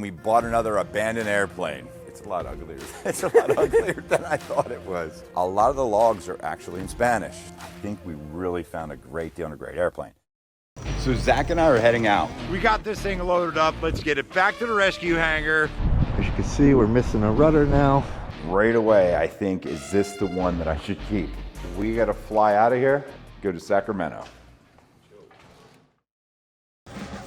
we bought another abandoned airplane. It's a lot uglier. It's a lot uglier than I thought it was. A lot of the logs are actually in Spanish. I think we really found a great deal on a great airplane. So Zach and I are heading out. We got this thing loaded up. Let's get it back to the rescue hangar. As you can see, we're missing a rudder now. Right away, I think, is this the one that I should keep? We gotta fly out of here, go to Sacramento.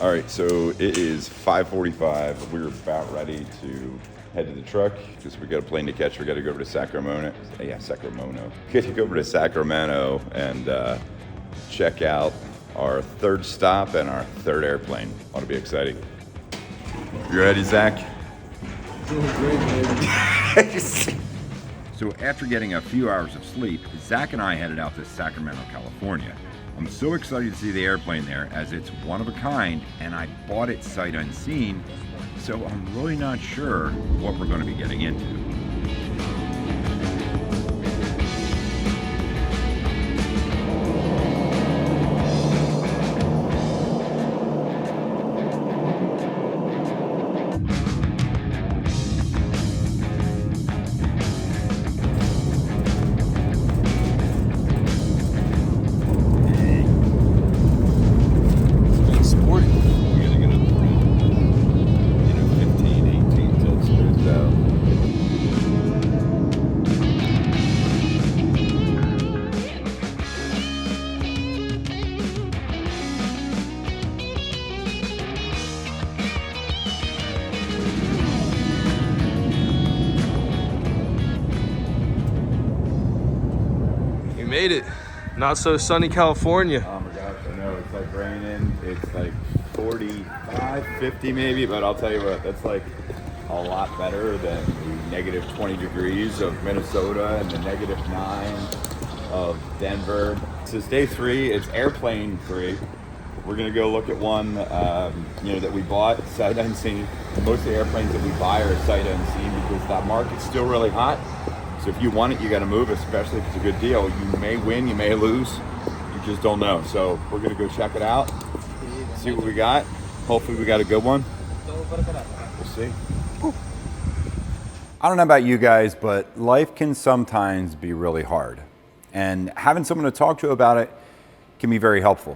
All right, so it is 5:45. We're about ready to head to the truck because we got a plane to catch. We got to go over to Sacramento. Yeah, Sacramento. Get to go over to Sacramento and check out our third stop and our third airplane. Ought to be exciting. You ready, Zach? Doing great, baby. So after getting a few hours of sleep, Zach and I headed out to Sacramento, California. I'm so excited to see the airplane there as it's one of a kind and I bought it sight unseen, so I'm really not sure what we're going to be getting into. Made it. Not so sunny California. Oh my gosh, I know, it's like raining. It's like 45, 50 maybe, but I'll tell you what, that's like a lot better than the negative 20 degrees of Minnesota and the negative 9 of Denver. So it's day 3, it's airplane 3. We're gonna go look at one that we bought sight unseen. Most of the airplanes that we buy are sight unseen because that market's still really hot. So if you want it, you got to move, especially if it's a good deal. You may win, you may lose. You just don't know. So we're going to go check it out, see what we got. Hopefully we got a good one. We'll see. I don't know about you guys, but life can sometimes be really hard. And having someone to talk to about it can be very helpful.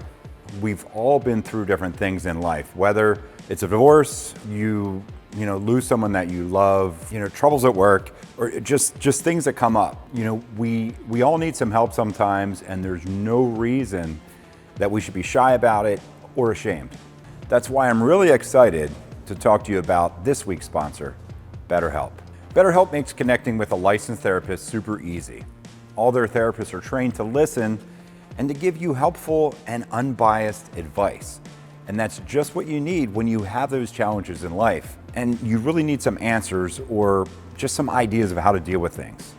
We've all been through different things in life, whether it's a divorce, you lose someone that you love, troubles at work, or just things that come up. We all need some help sometimes, and there's no reason that we should be shy about it or ashamed. That's why I'm really excited to talk to you about this week's sponsor, BetterHelp. BetterHelp makes connecting with a licensed therapist super easy. All their therapists are trained to listen and to give you helpful and unbiased advice. And that's just what you need when you have those challenges in life and you really need some answers or just some ideas of how to deal with things.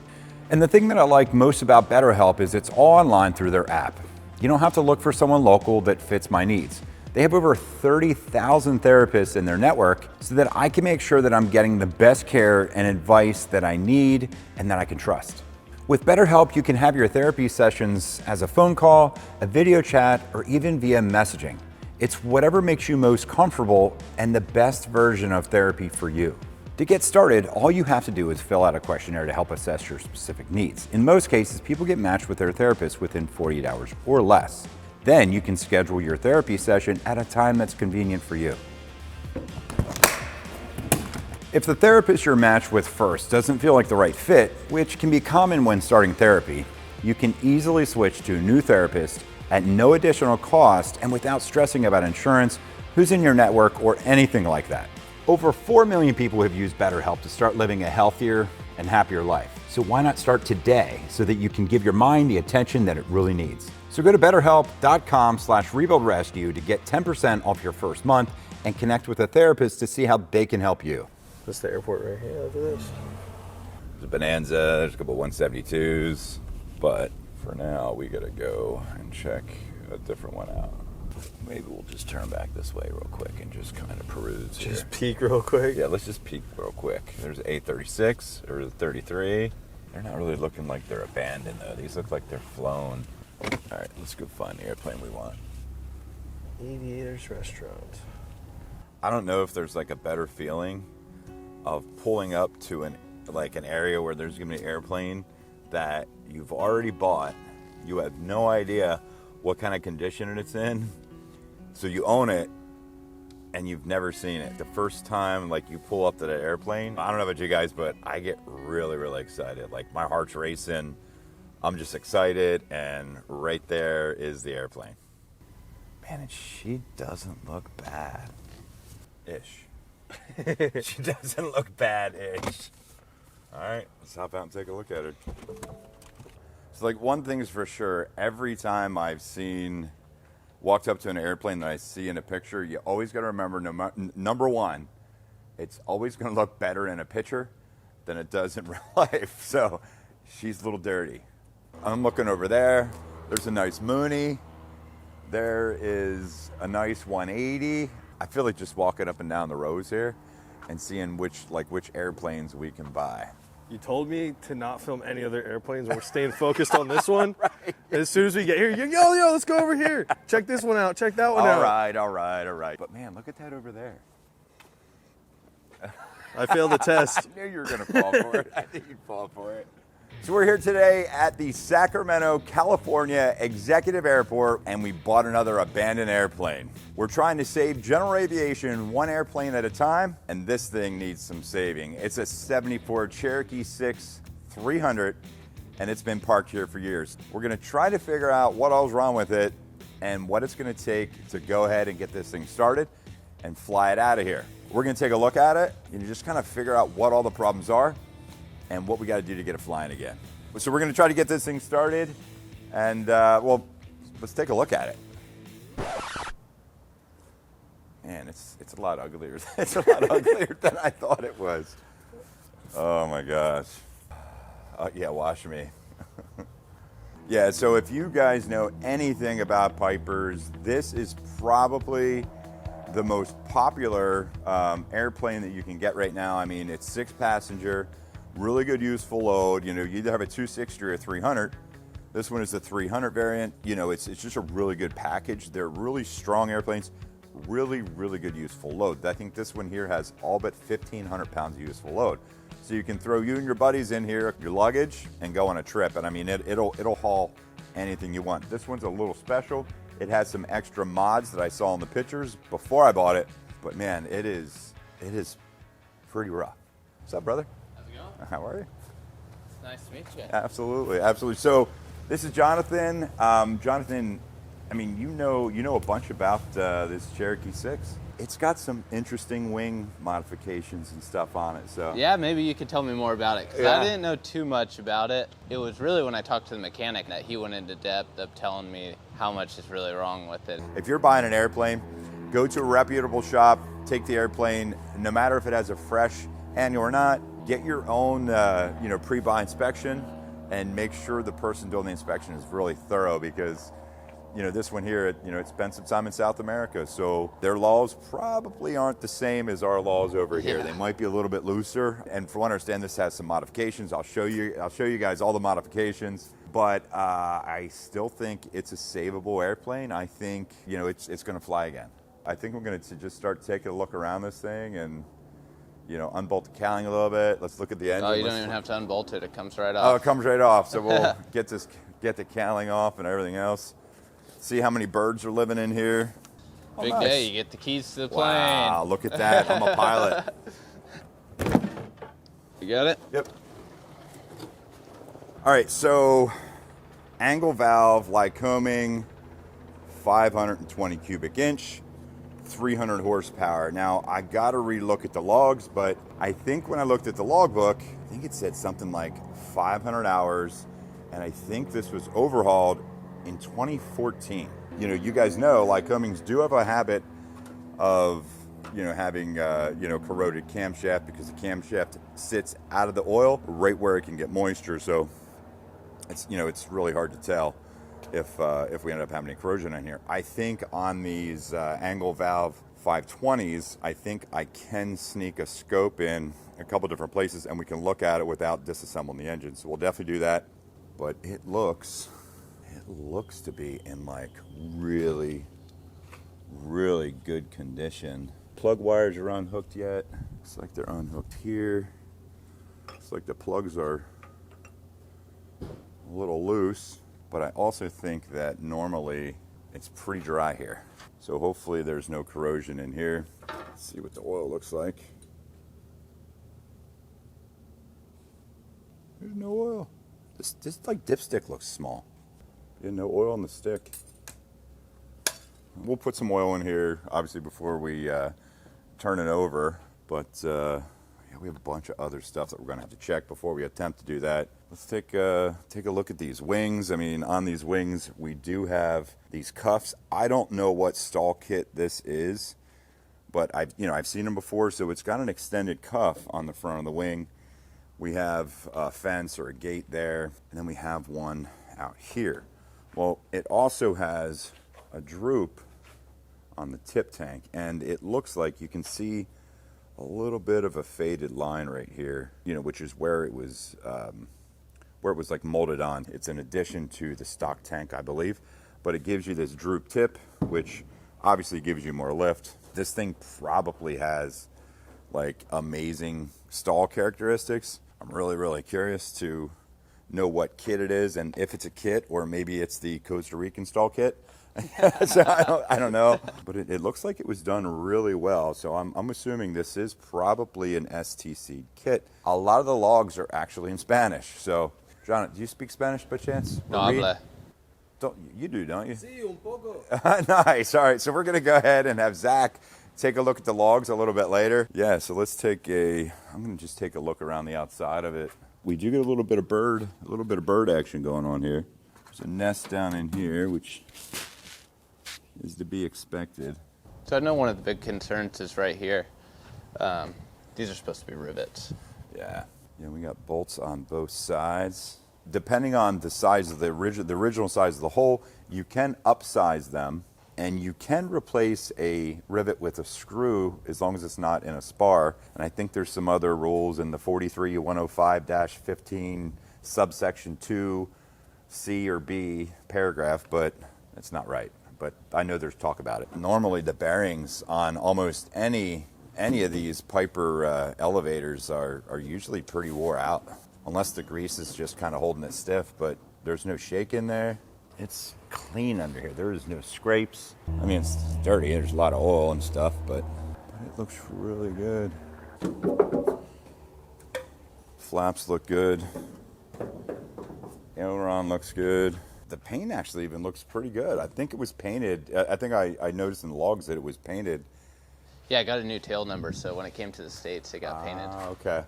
And the thing that I like most about BetterHelp is it's all online through their app. You don't have to look for someone local that fits my needs. They have over 30,000 therapists in their network so that I can make sure that I'm getting the best care and advice that I need and that I can trust. With BetterHelp, you can have your therapy sessions as a phone call, a video chat, or even via messaging. It's whatever makes you most comfortable and the best version of therapy for you. To get started, all you have to do is fill out a questionnaire to help assess your specific needs. In most cases, people get matched with their therapist within 48 hours or less. Then you can schedule your therapy session at a time that's convenient for you. If the therapist you're matched with first doesn't feel like the right fit, which can be common when starting therapy, you can easily switch to a new therapist at no additional cost and without stressing about insurance, who's in your network, or anything like that. Over 4 million people have used BetterHelp to start living a healthier and happier life. So why not start today so that you can give your mind the attention that it really needs? So go to betterhelp.com/rebuildrescue to get 10% off your first month and connect with a therapist to see how they can help you. That's the airport right here. Look at this. There's a Bonanza, there's a couple 172s, but for now we gotta go and check a different one out. Maybe we'll just turn back this way real quick and just kind of peruse here. Just peek real quick? Yeah, let's just peek real quick. There's A36 or the 33. They're not really looking like they're abandoned though. These look like they're flown. All right, let's go find the airplane we want. Aviators Restaurant. I don't know if there's like a better feeling of pulling up to an area where there's gonna be an airplane that you've already bought. You have no idea what kind of condition it's in. So you own it and you've never seen it. The first time like you pull up to that airplane, I don't know about you guys, but I get really, really excited. Like my heart's racing. I'm just excited, and right there is the airplane. Man, and she doesn't look bad. Ish. She doesn't look bad-ish. All right, let's hop out and take a look at her. So, like, one thing's for sure. Every time I've walked up to an airplane that I see in a picture, you always got to remember, number one, it's always going to look better in a picture than it does in real life. So, she's a little dirty. I'm looking over there. There's a nice Mooney. There is a nice 180. I feel like just walking up and down the rows here and seeing which airplanes we can buy. You told me to not film any other airplanes. We're staying focused on this one. Right. And as soon as we get here, yo, let's go over here. Check this one out. Check that one out. All right. But man, look at that over there. I failed the test. I knew you were going to fall for it. I think you'd fall for it. So we're here today at the Sacramento, California Executive Airport, and we bought another abandoned airplane. We're trying to save general aviation one airplane at a time, and this thing needs some saving. It's a 74 Cherokee 6 300, and it's been parked here for years. We're gonna try to figure out what all's wrong with it and what it's gonna take to go ahead and get this thing started and fly it out of here. We're gonna take a look at it and just kind of figure out what all the problems are and what we got to do to get it flying again. So we're going to try to get this thing started, and well, let's take a look at it. Man, it's a lot uglier. It's a lot uglier than I thought it was. Oh my gosh. Yeah, wash me. Yeah, so if you guys know anything about Pipers, this is probably the most popular airplane that you can get right now. I mean, it's 6-passenger. Really good useful load. You know, you either have a 260 or a 300. This one is the 300 variant. You know, it's just a really good package. They're really strong airplanes. Really, really good useful load. I think this one here has all but 1,500 pounds of useful load. So you can throw you and your buddies in here, your luggage, and go on a trip. And I mean, it'll haul anything you want. This one's a little special. It has some extra mods that I saw in the pictures before I bought it. But man, it is pretty rough. What's up, brother? How are you? It's nice to meet you. Absolutely. So this is Jonathan. Jonathan, I mean, you know a bunch about this Cherokee 6. It's got some interesting wing modifications and stuff on it. So yeah, maybe you could tell me more about it, because I didn't know too much about it. It was really when I talked to the mechanic that he went into depth of telling me how much is really wrong with it. If you're buying an airplane, go to a reputable shop, take the airplane, no matter if it has a fresh annual or not. Get your own, pre-buy inspection, and make sure the person doing the inspection is really thorough, because, this one here, it spent some time in South America, so their laws probably aren't the same as our laws over here. They might be a little bit looser, and from what I understand, this has some modifications. I'll show you guys all the modifications, but I still think it's a savable airplane. I think, it's going to fly again. I think we're going to just start taking a look around this thing and unbolt the cowling a little bit. Let's look at the engine. Oh, you don't even have to unbolt it. It comes right off. Oh, it comes right off. So we'll get the cowling off and everything else. See how many birds are living in here. Big day. You get the keys to the plane. Wow, look at that. I'm a pilot. You got it? Yep. All right, so angle valve, Lycoming, 520 cubic inch. 300 horsepower. Now, I got to relook at the logs, but I think when I looked at the logbook, I think it said something like 500 hours, and I think this was overhauled in 2014. You guys know Lycomings do have a habit of, having, corroded camshaft, because the camshaft sits out of the oil right where it can get moisture, so it's really hard to tell if we end up having any corrosion in here. I think on these angle valve 520s, I think I can sneak a scope in a couple different places, and we can look at it without disassembling the engine. So we'll definitely do that. But it looks to be in like really, really good condition. plug wires are unhooked yet. Looks like they're unhooked here. Looks like the plugs are a little loose, but I also think that normally it's pretty dry here. So hopefully there's no corrosion in here. Let's see what the oil looks like. There's no oil. This like dipstick looks small. Yeah, no oil on the stick. We'll put some oil in here, obviously, before we turn it over. But yeah, we have a bunch of other stuff that we're going to have to check before we attempt to do that. Let's take a look at these wings. I mean, on these wings, we do have these cuffs. I don't know what stall kit this is, but I've seen them before. So it's got an extended cuff on the front of the wing. We have a fence or a gate there, and then we have one out here. Well, it also has a droop on the tip tank, and it looks like you can see a little bit of a faded line right here, which is where it was like molded on. It's an addition to the stock tank, I believe, but it gives you this droop tip, which obviously gives you more lift. This thing probably has like amazing stall characteristics. I'm really, really curious to know what kit it is, and if it's a kit or maybe it's the Costa Rican stall kit. So I don't know, but it looks like it was done really well. So I'm assuming this is probably an STC kit. A lot of the logs are actually in Spanish. So, John, do you speak Spanish by chance? No habla. You do, don't you? Sí, un poco. Nice. All right. So we're gonna go ahead and have Zach take a look at the logs a little bit later. Yeah. So let's I'm gonna just take a look around the outside of it. We do get a little bit of bird action going on here. There's a nest down in here, which is to be expected. So I know one of the big concerns is right here. These are supposed to be rivets. Yeah, we got bolts on both sides. Depending on the size of the original size of the hole, you can upsize them, and you can replace a rivet with a screw as long as it's not in a spar. And I think there's some other rules in the 43105-15 subsection 2 C or B paragraph, but it's not right. But I know there's talk about it. Normally the bearings on almost any of these Piper elevators are usually pretty wore out, unless the grease is just kind of holding it stiff, but there's no shake in there. It's clean under here. There is no scrapes. I mean, it's dirty. There's a lot of oil and stuff, but it looks really good. Flaps look good. Aileron looks good. The paint actually even looks pretty good. I think it was painted. I think I noticed in the logs that it was painted. Yeah, I got a new tail number, so when it came to the States, it got painted. Okay.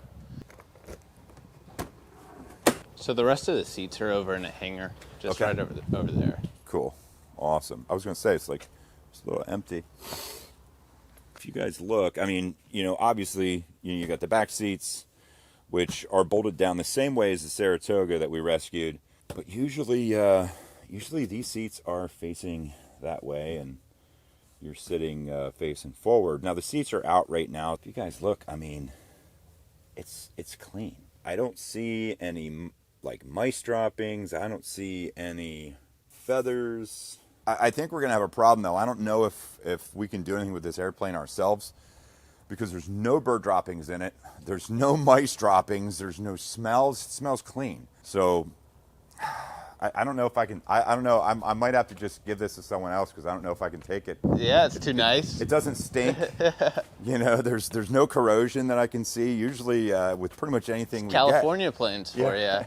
So the rest of the seats are over in a hanger, just Okay. right over there. Cool. Awesome. I was going to say, it's a little empty. If you guys look, I mean, obviously, you got the back seats, which are bolted down the same way as the Saratoga that we rescued. But usually these seats are facing that way, and you're sitting facing forward. Now the seats are out right now. If you guys look, I mean, it's clean. I don't see any mice droppings. I don't see any feathers. I think we're gonna have a problem though. I don't know if we can do anything with this airplane ourselves, because there's no bird droppings in it. There's no mice droppings. There's no smells. It smells clean. So I don't know if I can. I don't know. I might have to just give this to someone else, because I don't know if I can take it. Yeah, it's too nice. It doesn't stink. There's no corrosion that I can see. Usually with pretty much anything we California planes for you.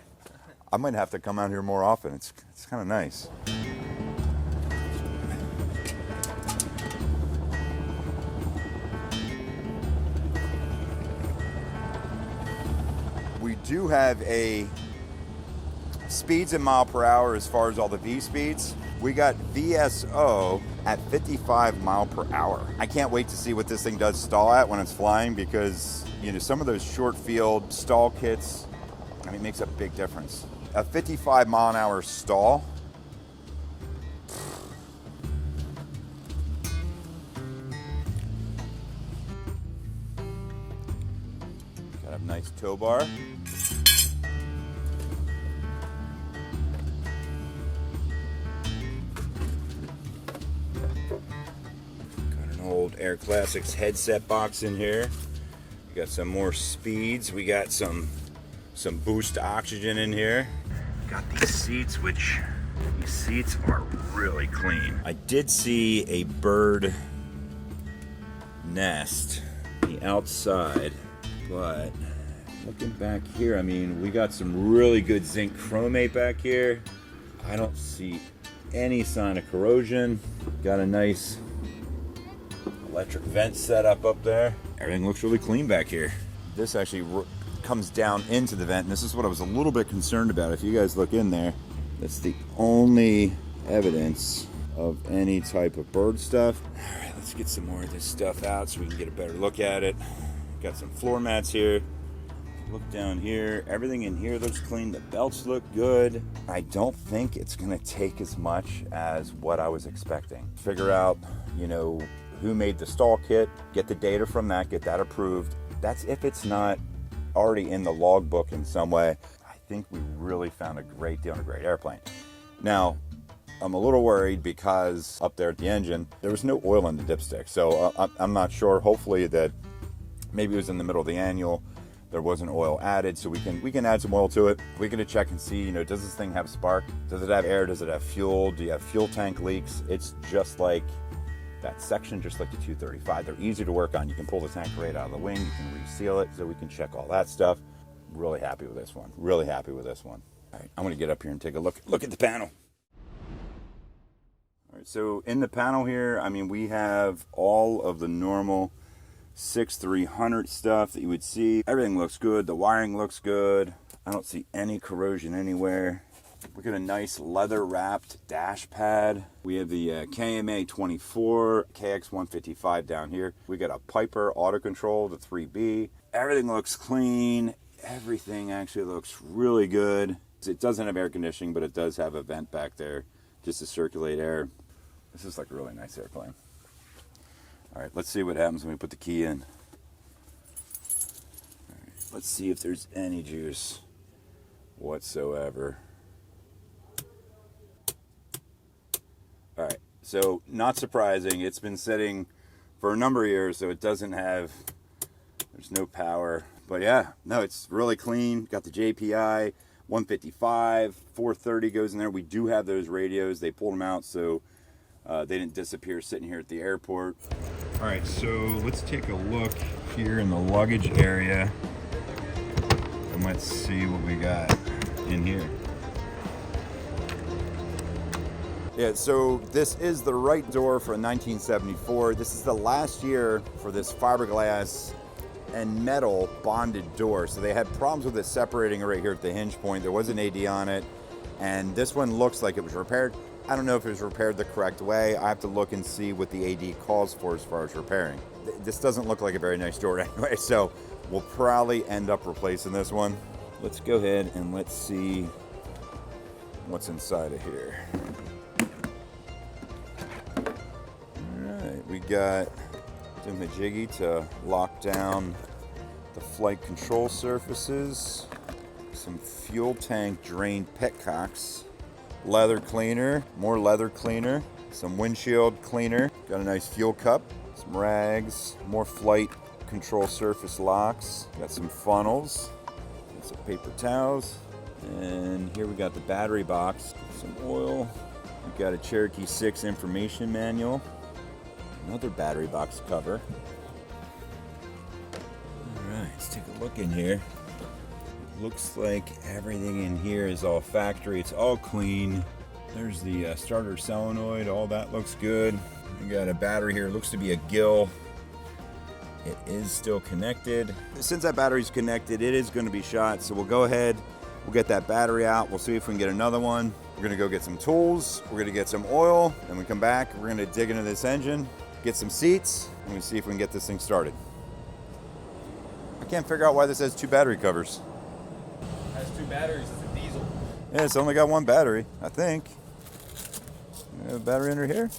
I might have to come out here more often. It's kind of nice. We do have a speeds in mile per hour as far as all the V speeds. We got VSO at 55 mile per hour. I can't wait to see what this thing does stall at when it's flying, because some of those short field stall kits, I mean, it makes a big difference. A 55 mile an hour stall. Got a nice tow bar. Got an old Air Classics headset box in here. We got some more speeds. We got some boost oxygen in here. Got these seats, which these seats are really clean. I did see a bird nest on the outside, but looking back here, I mean, we got some really good zinc chromate back here. I don't see any sign of corrosion. Got a nice electric vent setup up there. Everything looks really clean back here. This actually comes down into the vent, and this is what I was a little bit concerned about. If you guys look in there, that's the only evidence of any type of bird stuff. All right, let's get some more of this stuff out so we can get a better look at it. Got some floor mats here. Look down here. Everything in here looks clean. The belts look good. I don't think it's going to take as much as what I was expecting. Figure out, you know, who made the stall kit, get the data from that, get that approved. That's if it's not already in the logbook in some way. I think we really found a great deal on a great airplane. Now, I'm a little worried because up there at the engine, there was no oil in the dipstick. So I'm not sure. Hopefully that maybe it was in the middle of the annual. There wasn't oil added, so we can add some oil to it. We're gonna check and see, you know, does this thing have spark? Does it have air? Does it have fuel? Do you have fuel tank leaks? It's just like that section, just like the 235. They're easy to work on. You can pull the tank right out of the wing. You can reseal it, so we can check all that stuff. Really happy with this one. Really happy with this one. All right, I'm gonna get up here and take a look at the panel. All right, so in the panel here, I mean, we have all of the normal 6300 stuff that you would see. Everything looks good. The wiring looks good. I don't see any corrosion anywhere. We got a nice leather wrapped dash pad. We have the KMA 24, KX 155 down here. We got a Piper auto control, the 3B. Everything looks clean. Everything actually looks really good. It doesn't have air conditioning, but it does have a vent back there just to circulate air. This is like a really nice airplane. All right, let's see what happens when we put the key in. All right, let's see if there's any juice whatsoever. All right, so not surprising. It's been sitting for a number of years, so it doesn't have, there's no power. But yeah, no, it's really clean. Got the JPI 155, 430 goes in there. We do have those radios. They pulled them out, so they didn't disappear sitting here at the airport. All right, so let's take a look here in the luggage area and let's see what we got in here. Yeah, so this is the right door for a 1974. This is the last year for this fiberglass and metal bonded door. So they had problems with it separating right here at the hinge point. There was an AD on it, and this one looks like it was repaired. I don't know if it was repaired the correct way. I have to look and see what the AD calls for as far as repairing. This doesn't look like a very nice door anyway, so we'll probably end up replacing this one. Let's go ahead and let's see what's inside of here. All right, we got the majiggy to lock down the flight control surfaces, some fuel tank drain petcocks, leather cleaner, more leather cleaner, some windshield cleaner, got a nice fuel cup, some rags, more flight control surface locks, got some funnels, got some paper towels, and here we got the battery box, some oil, we got a Cherokee 6 information manual, another battery box cover. All right, let's take a look in here. Looks like everything in here is all factory. It's all clean. There's the starter solenoid. All that looks good. We got a battery here. It looks to be a gill. It is still connected. Since that battery's connected, it is going to be shot. So we'll go ahead. We'll get that battery out. We'll see if we can get another one. We're going to go get some tools. We're going to get some oil. Then we come back. We're going to dig into this engine, get some seats, and we see if we can get this thing started. I can't figure out why this has 2 battery covers. Has 2 batteries. It's a diesel. Yeah, it's only got 1 battery, I think. We have a battery under here.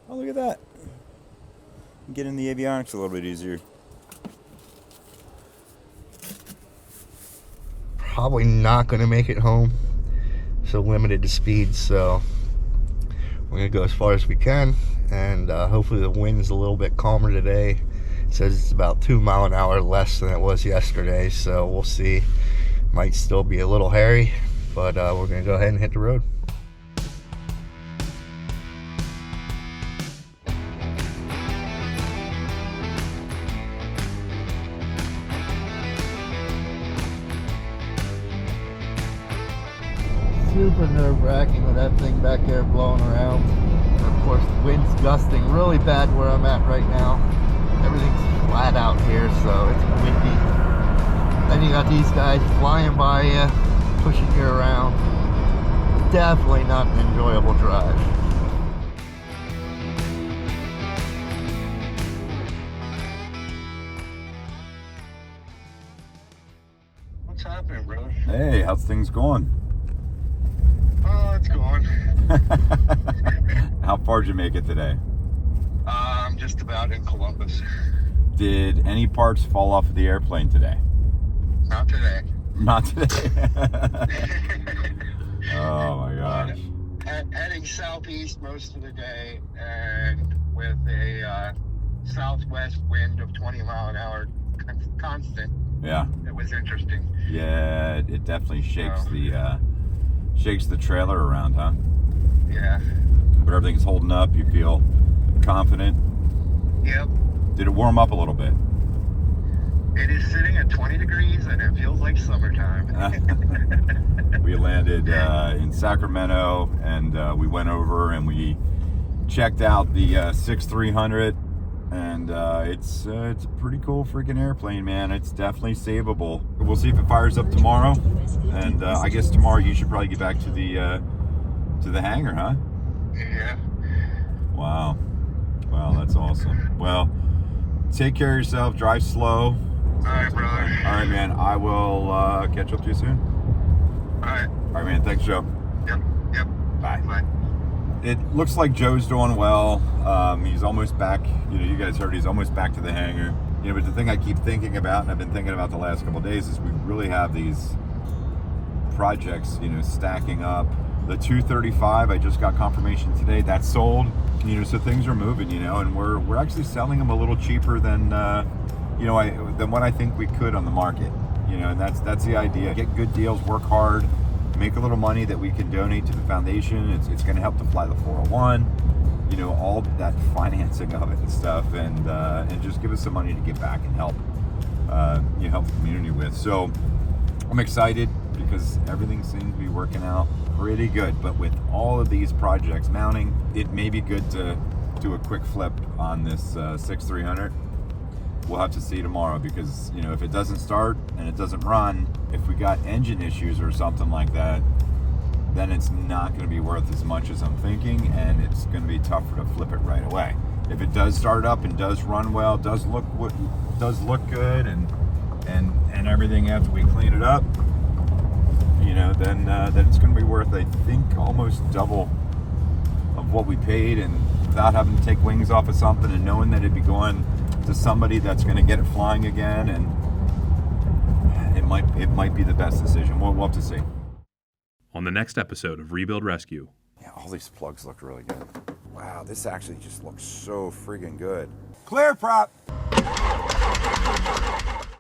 Oh, look at that. Get in the avionics a little bit easier. Probably not going to make it home. So limited to speed, so We're gonna go as far as we can, and hopefully the wind's a little bit calmer today. It says it's about 2 mile an hour less than it was yesterday, so we'll see. Might still be a little hairy, but we're gonna go ahead and hit the road. Super nerve-wracking with that thing back there blowing around. And of course, the wind's gusting really bad where I'm at right now. Everything's flat out here, so it's windy. Then you got these guys flying by you, pushing you around. Definitely not an enjoyable drive. What's happening, brother? Hey, how's things going? Oh, it's going. How far did you make it today? I'm just about in Columbus. Did any parts fall off of the airplane today? Not today. Not today. Oh my gosh. Heading southeast most of the day, and with a southwest wind of 20 mile an hour constant. Yeah. It was interesting. Yeah, it definitely shakes So, shakes the trailer around, huh? Yeah. But everything's holding up. You feel confident. Yep. Did it warm up a little bit? It is sitting at 20 degrees, and it feels like summertime. We landed in Sacramento, and we went over and we checked out the 6300, and it's a pretty cool freaking airplane, man. It's definitely savable. We'll see if it fires up tomorrow, and I guess tomorrow you should probably get back to the hangar, huh? Yeah. Wow, that's awesome. Well, take care of yourself. Drive slow. All right, brother. All right, man. I will catch up to you soon. All right. All right, man. Thanks, Joe. Yep. Bye. Bye. It looks like Joe's doing well. He's almost back. You guys heard he's almost back to the hangar. But the thing I keep thinking about, and I've been thinking about the last couple of days, is we really have these projects, stacking up. The 235, I just got confirmation today, that's sold. So things are moving, and we're actually selling them a little cheaper than than what I think we could on the market. And that's the idea. Get good deals, work hard, make a little money that we can donate to the foundation. It's going to help to fly the 401, all that financing of it and stuff, and just give us some money to get back and help help the community with. So I'm excited because everything seems to be working out pretty good. But with all of these projects mounting, it may be good to do a quick flip on this 6300. We'll have to see tomorrow, because if it doesn't start and it doesn't run, if we got engine issues or something like that, then it's not going to be worth as much as I'm thinking, and it's going to be tougher to flip it right away. If it does start up and does run well, does look good, and everything after we clean it up, then it's going to be worth, I think, almost double of what we paid, and without having to take wings off of something, and knowing that it'd be going to somebody that's going to get it flying again, and it might be the best decision. We'll have to see. On the next episode of Rebuild Rescue. Yeah, all these plugs look really good. Wow, this actually just looks so friggin' good. Clear prop.